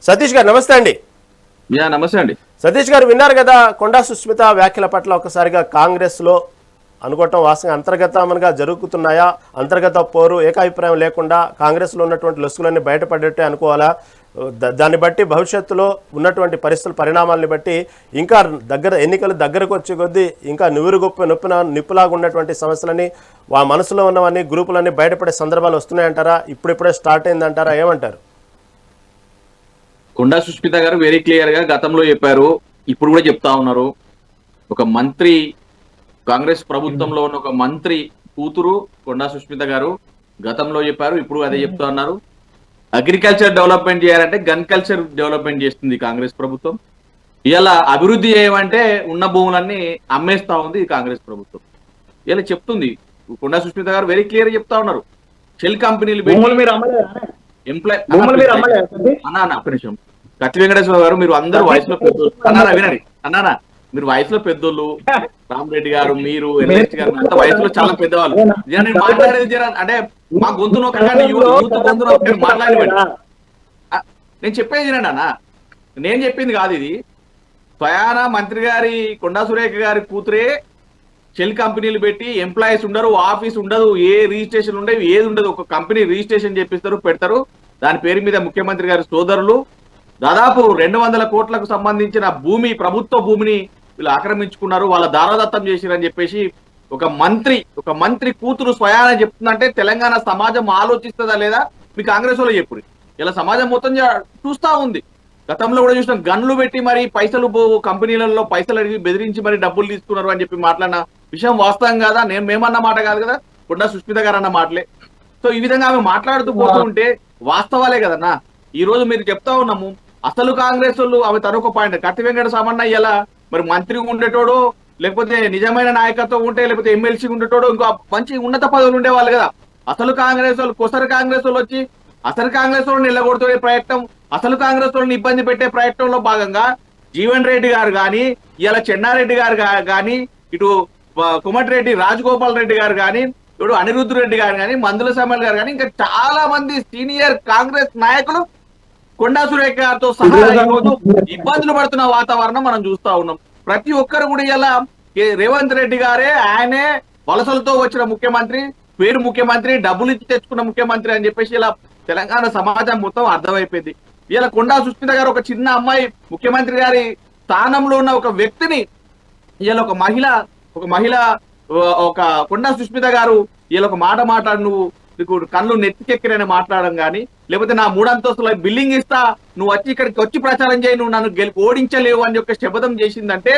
సతీష్ గారు నమస్తే అండి. నమస్తే అండి. సతీష్ గారు విన్నారు కదా, కొండా సుస్మిత వ్యాఖ్యల పట్ల ఒకసారిగా కాంగ్రెస్ లో అనుకోవటం వాస్తవంగా అంతర్గతంగా జరుగుతున్నాయా? అంతర్గత పోరు ఏకాభిప్రాయం లేకుండా కాంగ్రెస్ లో ఉన్నటువంటి లొసుగులన్నీ బయటపడేట్టే అనుకోవాలా? దాన్ని బట్టి భవిష్యత్తులో ఉన్నటువంటి పరిస్థితుల పరిణామాలని బట్టి ఇంకా ఎన్నికలు దగ్గరకు వచ్చే కొద్దీ ఇంకా నిప్పులాగా ఉన్నటువంటి సమస్యలని మనసులో ఉన్నవన్నీ గ్రూపులన్నీ బయటపడే సందర్భాలు వస్తున్నాయంటారా? ఇప్పుడిప్పుడే స్టార్ట్ అయిందంటారా? ఏమంటారు? కొండా సుష్మిత గారు వెరీ క్లియర్ గా గతంలో చెప్పారు, ఇప్పుడు కూడా చెప్తా ఉన్నారు. ఒక మంత్రి, కాంగ్రెస్ ప్రభుత్వంలో ఉన్న ఒక మంత్రి కూతురు కొండా సుష్మిత గారు గతంలో చెప్పారు, ఇప్పుడు అదే చెప్తా ఉన్నారు. అగ్రికల్చర్ డెవలప్మెంట్ చేయాలంటే గన్ కల్చర్ డెవలప్మెంట్ చేస్తుంది కాంగ్రెస్ ప్రభుత్వం. ఇలా అభివృద్ధి చేయమంటే ఉన్న భూములన్నీ అమ్మేస్తా ఉంది కాంగ్రెస్ ప్రభుత్వం. ఇలా చెప్తుంది కొండా సుష్మిత గారు వెరీ క్లియర్ గా చెప్తా ఉన్నారు. షెల్ కంపెనీలు కత్తి వెంకటేశ్వర గారు, మీరు అందరూ వయసులో పెద్దోళ్ళు అన్నారా, వినండి అన్నారా, మీరు వయసులో పెద్దోళ్ళు, రామరెడ్డి గారు, మీరు ఎల్ఎస్టీ గారు అంత వయసులో చాలా పెద్దవాళ్ళు. నేను మాట్లాడేది అంటే మా గొంతులో యూత్ గొంతులో మాట్లాడేవాడి. నేను చెప్పేది వినండి అన్న, నేను చెప్పింది కాదు ఇది. స్వయాన మంత్రి గారి కొండా సురేఖ గారి కూతురే షెల్ కంపెనీలు పెట్టి ఎంప్లాయీస్ ఉండరు, ఆఫీస్ ఉండదు, ఏ రిజిస్ట్రేషన్ ఉండవు, ఏది ఉండదు. ఒక కంపెనీ రిజిస్ట్రేషన్ చేపిస్తారు, పెడతారు. దాని పేరు మీద ముఖ్యమంత్రి గారి సోదరులు దాదాపు 200 కోట్లకు సంబంధించిన భూమి, ప్రభుత్వ భూమిని వీళ్ళు ఆక్రమించుకున్నారు, వాళ్ళ దారాదత్తం చేసిరని చెప్పేసి ఒక మంత్రి కూతురు స్వయాన చెప్తుందంటే తెలంగాణ సమాజం ఆలోచిస్తుందా లేదా మీ కాంగ్రెస్ వాళ్ళు చెప్పురు. ఇలా సమాజం మొత్తం చూస్తా ఉంది. గతంలో కూడా చూసిన గన్లు పెట్టి మరి పైసలు కంపెనీలలో పైసలు అడిగి బెదిరించి మరి డబ్బులు తీసుకున్నారు అని చెప్పి మాట్లాడిన విషయం వాస్తవం కాదా? మేమన్న మాట కాదు కదా, కొండా సుష్మిత గారు అన్న మాటలే. సో ఈ విధంగా ఆమె మాట్లాడుతూ పోతూ ఉంటే వాస్తవాలే కదన్నా. ఈ రోజు మీరు చెప్తా ఉన్నాము, అసలు కాంగ్రెస్ వాళ్ళు ఆమె తనొక పాయింట్, కత్తి వెంకట సామన్న ఇలా మరి మంత్రి ఉండేటోడు, లేకపోతే నిజమైన నాయకత్వం ఉంటే, లేకపోతే ఎమ్మెల్సీ ఉండేటోడు, ఇంకో మంచి ఉన్నత పదవులు ఉండేవాళ్ళు కదా. అసలు కాంగ్రెస్ వాళ్ళు, కొసరు కాంగ్రెస్ వాళ్ళు వచ్చి అసలు కాంగ్రెస్ వాళ్ళని నిలగొడుతునే ప్రయత్నం, అసలు కాంగ్రెస్ వాళ్ళని ఇబ్బంది పెట్టే ప్రయత్నంలో భాగంగా జీవన్ రెడ్డి గారు కానీ, ఇలా చెన్నారెడ్డి గారు కానీ, ఇటు కుమటిరెడ్డి రాజగోపాల్ రెడ్డి గారు కానీ, ఇప్పుడు అనిరుద్ధ్ రెడ్డి గారు కానీ, మందుల సమల్ గారు కానీ, ఇంకా చాలా మంది సీనియర్ కాంగ్రెస్ నాయకులు కొండా సురేఖ గారితో సహా ఈరోజు ఇబ్బందులు పడుతున్న వాతావరణం మనం చూస్తా ఉన్నాం. ప్రతి ఒక్కరు కూడా ఇలా రేవంత్ రెడ్డి గారే, ఆయనే వలసలతో వచ్చిన ముఖ్యమంత్రి, పేరు ముఖ్యమంత్రి, డబ్బులు ఇచ్చి తెచ్చుకున్న ముఖ్యమంత్రి అని చెప్పేసి ఇలా తెలంగాణ సమాజం మొత్తం అర్థమైపోయింది. ఇలా కొండా సుష్మిత గారు ఒక చిన్న అమ్మాయి, ముఖ్యమంత్రి గారి స్థానంలో ఉన్న ఒక వ్యక్తిని, ఇలా ఒక మహిళ ఒక కొండా సుష్మిత గారు ఇలా ఒక మాట మాట్లాడు, నువ్వు నీకు కళ్ళు నెత్తికెక్కిరని మాట్లాడడం కానీ, లేకపోతే నా 3 అంతస్తుల బిల్డింగ్ ఇస్తా, నువ్వు వచ్చి ఇక్కడికి వచ్చి ప్రచారం చేయి, నువ్వు నన్ను ఓడించలేవు అని యొక్క శపథం చేసిందంటే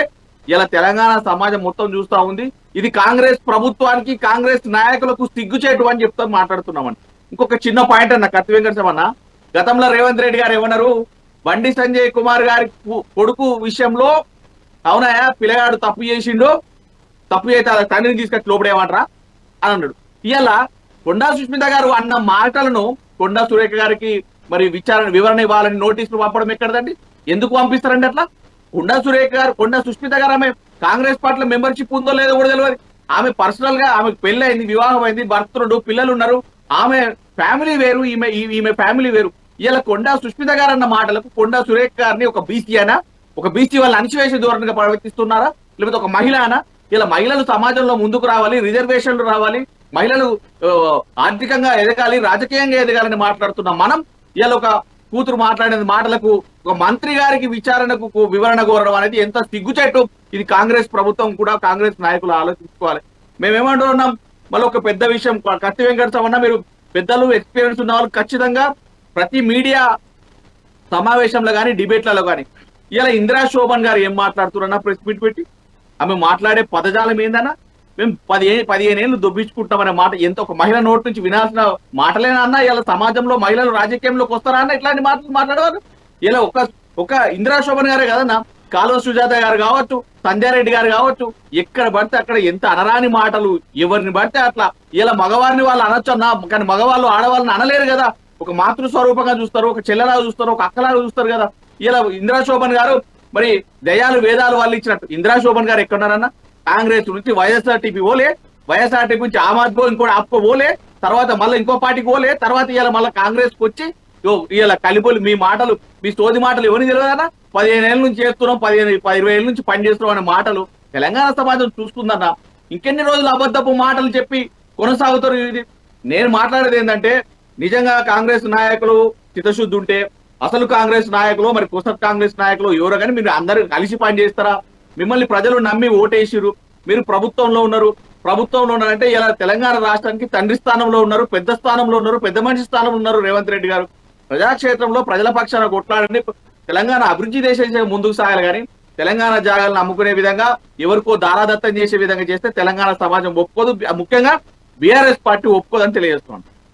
ఇలా తెలంగాణ సమాజం మొత్తం చూస్తా ఉంది. ఇది కాంగ్రెస్ ప్రభుత్వానికి, కాంగ్రెస్ నాయకులకు సిగ్గుచేటు అని చెప్తా మాట్లాడుతున్నామని. ఇంకొక చిన్న పాయింట్ అన్న, కత్తి వెంకటేశ్వరన్న, గతంలో రేవంత్ రెడ్డి గారు ఏమన్నారు, బండి సంజయ్ కుమార్ గారి కొడుకు విషయంలో అవునాయా పిల్లగాడు తప్పు చేసిండు, తప్పు చేస్తే తండ్రిని తీసుకొచ్చి లోపడేమంటారా అని అన్నాడు. ఇలా కొండా సుష్మిత గారు అన్న మాటలను కొండా సురేఖ గారికి మరి వివరణ ఇవ్వాలని నోటీసులు పంపడం ఎక్కడదండి? ఎందుకు పంపిస్తారండి అట్లా? కొండా సుష్మిత గారు ఆమె కాంగ్రెస్ పార్టీలో మెంబర్షిప్ ఉందో లేదో కూడా తెలియదు. ఆమె పర్సనల్ గా ఆమెకు పెళ్లి అయింది, వివాహం అయింది, భర్తలు పిల్లలు ఉన్నారు, ఆమె ఫ్యామిలీ వేరు, ఈమె ఫ్యామిలీ వేరు. ఇలా కొండా సుష్మిత గారు అన్న మాటలకు కొండా సురేఖ గారిని ఒక బీసీ అయినా, ఒక బీసీ వాళ్ళని అణిచివేసే ధోరణిగా ప్రవర్తిస్తున్నారా, లేకపోతే ఒక మహిళ అయినా? ఇలా మహిళలు సమాజంలో ముందుకు రావాలి, రిజర్వేషన్లు రావాలి, మహిళలు ఆర్థికంగా ఎదగాలి, రాజకీయంగా ఎదగాలని మాట్లాడుతున్నాం మనం. ఇలా ఒక కూతురు మాట్లాడిన మాటలకు ఒక మంత్రి గారికి వివరణ కోరడం అనేది ఎంత సిగ్గుచేటు. ఇది కాంగ్రెస్ ప్రభుత్వం కూడా, కాంగ్రెస్ నాయకులు ఆలోచించుకోవాలి. మేమేమంటున్నాం, మళ్ళీ ఒక పెద్ద విషయం, కత్తి వెంకట సామన్న, మీరు పెద్దలు, ఎక్స్పీరియన్స్ ఉన్న వాళ్ళు ఖచ్చితంగా ప్రతి మీడియా సమావేశంలో కానీ, డిబేట్లలో కానీ ఇలా ఇందిరా శోభన్ గారు ఏం మాట్లాడుతున్నారన్నా ప్రెస్ మీట్ పెట్టి, ఆమె మాట్లాడే పదజాలం ఏందన్నా, మేము 15 ఏళ్ళు దొబ్బించుకుంటామనే మాట ఎంత ఒక మహిళ నోటి నుంచి వినాల్సిన మాటలేనా అన్న? ఇలా సమాజంలో మహిళలు రాజకీయంలోకి వస్తారా అన్న ఇట్లాంటి మాటలు మాట్లాడేవారు? ఇలా ఒక ఇందిరా శోభన్ గారే కదన్నా, కాలువ సుజాత గారు కావచ్చు, సంధ్యారెడ్డి గారు కావచ్చు, ఎక్కడ పడితే అక్కడ ఎంత అనరాని మాటలు, ఎవరిని పడితే అట్లా. ఇలా మగవారిని వాళ్ళు అనొచ్చు అన్నా, కానీ మగవాళ్ళు ఆడవాళ్ళని అనలేరు కదా. ఒక మాతృ స్వరూపంగా చూస్తారు, ఒక చెల్లెలాగా చూస్తారు, ఒక అక్కలాగా చూస్తారు కదా. ఇలా ఇందిరా శోభన్ గారు మరి దయాలు వేదాలు వాళ్ళు ఇచ్చినట్టు ఇందిరా శోభన్ గారు ఎక్కడున్నారన్నా? కాంగ్రెస్ నుంచి వైఎస్ఆర్టీపీ ఓలే, వైఎస్ఆర్టీపీ నుంచి ఆమ్ ఆద్మీ ఇంకోటి ఆప్కో ఓలే, తర్వాత మళ్ళీ ఇంకో పార్టీకి ఓలే, తర్వాత ఇలా మళ్ళీ కాంగ్రెస్ కి వచ్చి ఇలా కలిపోలు మీ మాటలు, మీ సోది మాటలు ఎవరిని తెలియదన్నా? 15 ఏళ్ళ నుంచి చేస్తున్నాం, 20 ఏళ్ళ నుంచి పని చేస్తున్నాం అనే మాటలు తెలంగాణ సమాజం చూస్తుందన్న. ఇంకెన్ని రోజులు అబద్ధపు మాటలు చెప్పి కొనసాగుతారు? ఇది నేను మాట్లాడేది ఏంటంటే, నిజంగా కాంగ్రెస్ నాయకులు చిత్తశుద్ధి ఉంటే, అసలు కాంగ్రెస్ నాయకులు మరి పుస్తక కాంగ్రెస్ నాయకులు ఎవరో కానీ మీరు అందరూ కలిసి పని చేస్తారా? మిమ్మల్ని ప్రజలు నమ్మి ఓటేసిరు, మీరు ప్రభుత్వంలో ఉన్నారు. ప్రభుత్వంలో ఉన్నారంటే ఇలా తెలంగాణ రాష్ట్రానికి తండ్రి స్థానంలో ఉన్నారు, పెద్ద స్థానంలో ఉన్నారు, పెద్ద మనిషి స్థానంలో ఉన్నారు రేవంత్ రెడ్డి గారు. ప్రజాక్షేత్రంలో ప్రజల పక్షాన కొట్లాడండి, తెలంగాణ అభివృద్ధి చేసే ముందుకు సాగాలి. కానీ తెలంగాణ జాగాలను అమ్ముకునే విధంగా, ఎవరికో దారాదత్తం చేసే విధంగా చేస్తే తెలంగాణ సమాజం ఒప్పుకోదు, ముఖ్యంగా బీఆర్ఎస్ పార్టీ ఒప్పుకోదని తెలియజేస్తున్నాను.